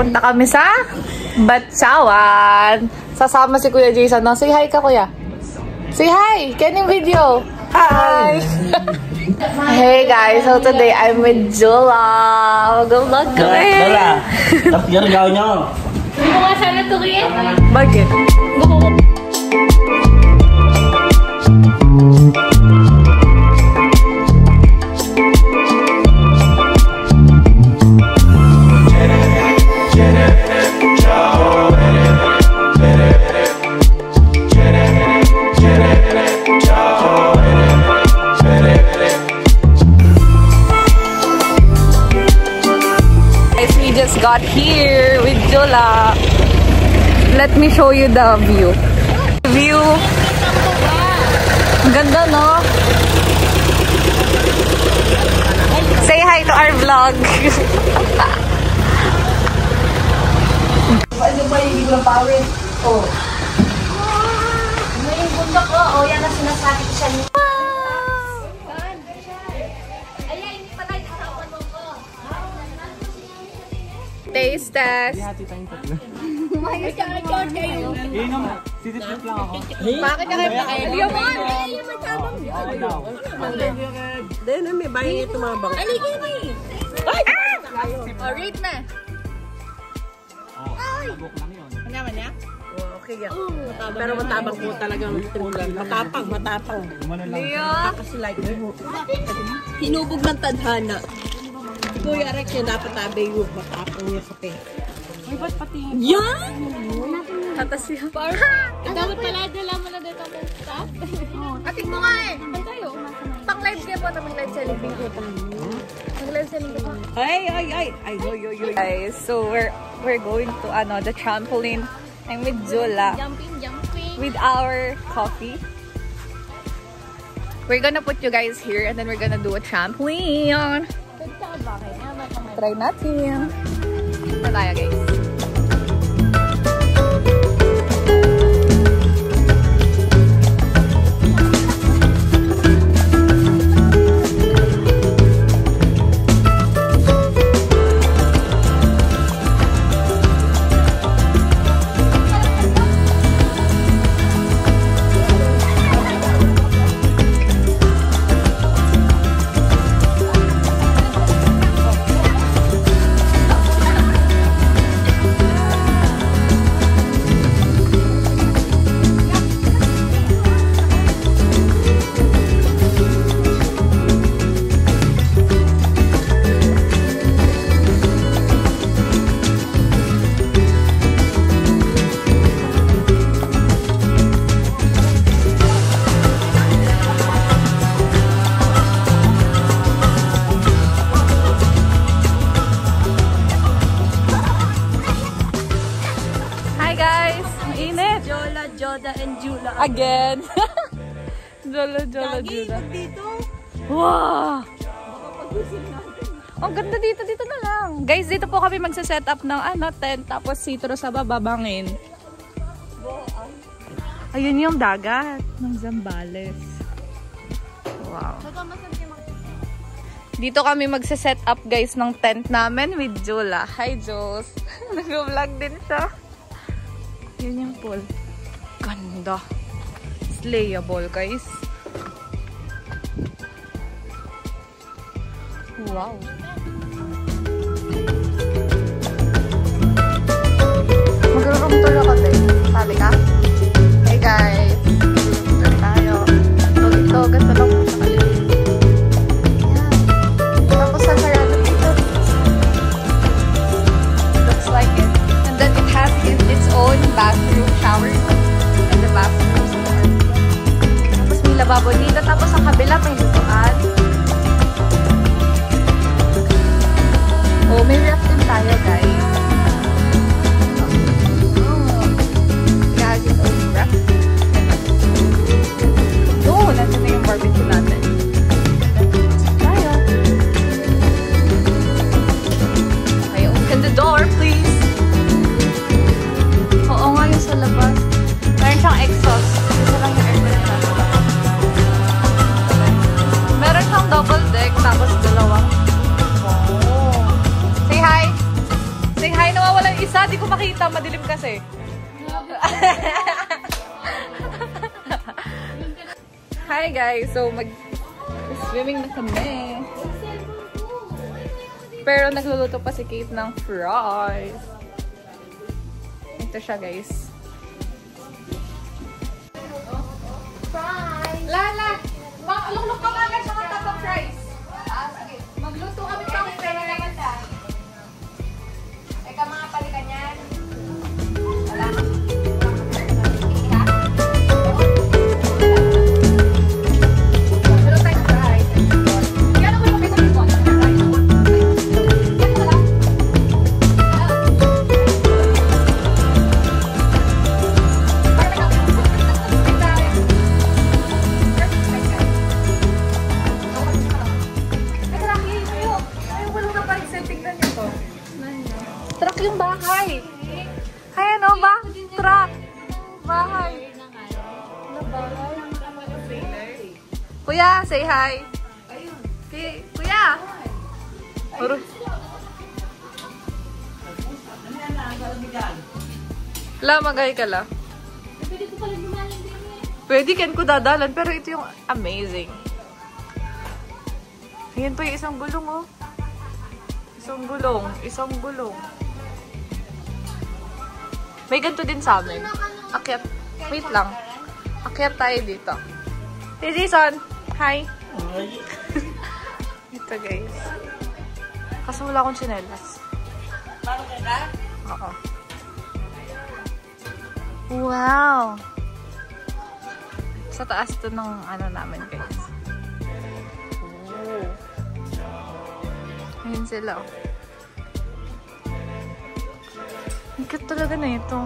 Pupunta kami sa Batsawan. Sasama si Kuya Jason. No? Say hi ka, Kuya. Say hi! Kaning video! Hi! Hey guys, so today I'm with Jula. Mag-vlog kami. Dala! Tapos gawin nyo. Hindi mo nga sana ito kaya. Bakit? Got here with Jula. Let me show you the view. View. Ang ganda, no? Say hi to our vlog. Ano ba yung ibang pawin? Oh. Ano yung bundok ko? O yan ang sinasabi ko siya. Taste test. May ka-short kayo. Sisip lang ako. Bakit ka kayo pakain? Yaman! Yung matabang yun. Then, may bahay ito mga bang. Aligay mo eh. Oh, rate na. Ano naman niya? Okay yan. Pero matabang po talagang timulan. Matapang. Leo? Kasi like, hinubog ng tadhana. Kuya Rex yung dapat tabi yung matapang niya sa pe. Ay, ba't pati yung... Yan! Tatas siya. Dapat pala dala mo na dito ang staff. Ating mo nga eh. Saan tayo? Pang-live game po na mag-live selling ko. Mag-live selling ko. Ay, Guys, so we're going to the trampoline. I'm with Jula. Jumping. With our coffee. We're gonna put you guys here and then we're gonna do a trampoline. Try natin. Na tayo, guys. Joda and Jula. Again. Jula. Dito. Wow! Ang ganda dito na lang. Guys, dito po kami magsa-set up ng tent, tapos sitro sa baba bangin. Ayun yung dagat ng Zambales. Wow. Dito kami magsa-set up guys ng tent namin with Jula. Hi Jules. Nag-vlog din siya. Yun yung pool. Ganda. Slayable guys. Wow. Mag-room tour ako din. Sabi ka? Hey guys. Tour tayo. So ito, ganda lang po sa kanila. Yan. Tapos sa sarado dito. Looks like it. And then it has its own bathroom shower. And the bathroom is there. Tapos may lababo dito. Tapos sa kabila may lutuan. Oh, may ref din tayo, guys. Oh. It has its own ref. Oh, nandun na yung barbecue natin. Tayo. Okay, open the door, please. Oo nga yung sa labas. Meron siyang exhaust. Isa lang yung aircon sa labas. Meron siyang double deck, tapos dalawang. Say hi! Say hi! Nawawala yung Wala, di ko makita. Madilim kasi. Hi guys! So, mag-swimming na kami. Pero nagluluto pa si Kate ng fries. Ito siya guys. Fries! Lala! Makalunglok ka ba agad sa tatang fries? Sige. Magluto kami pang fries. Eka mga palikan yan. Wala. Truck yung bahay. Ay, ano ba? Truck. Bahay. Kuya, say hi. Kuya. La, magay ka la. Pwede kan ko dadalan, pero ito yung amazing. Ayan pa yung isang gulong, oh. Isang gulong. May ganito din sa amin. Akyat. Wait lang. Akyat tayo dito. Hey, Jason. Hi. Ito, guys. Kaso wala akong tsinelas. Oo. Wow. Sa taas to ng ano namin, guys. Oh. Ayun sila. Ang cute talaga na ito.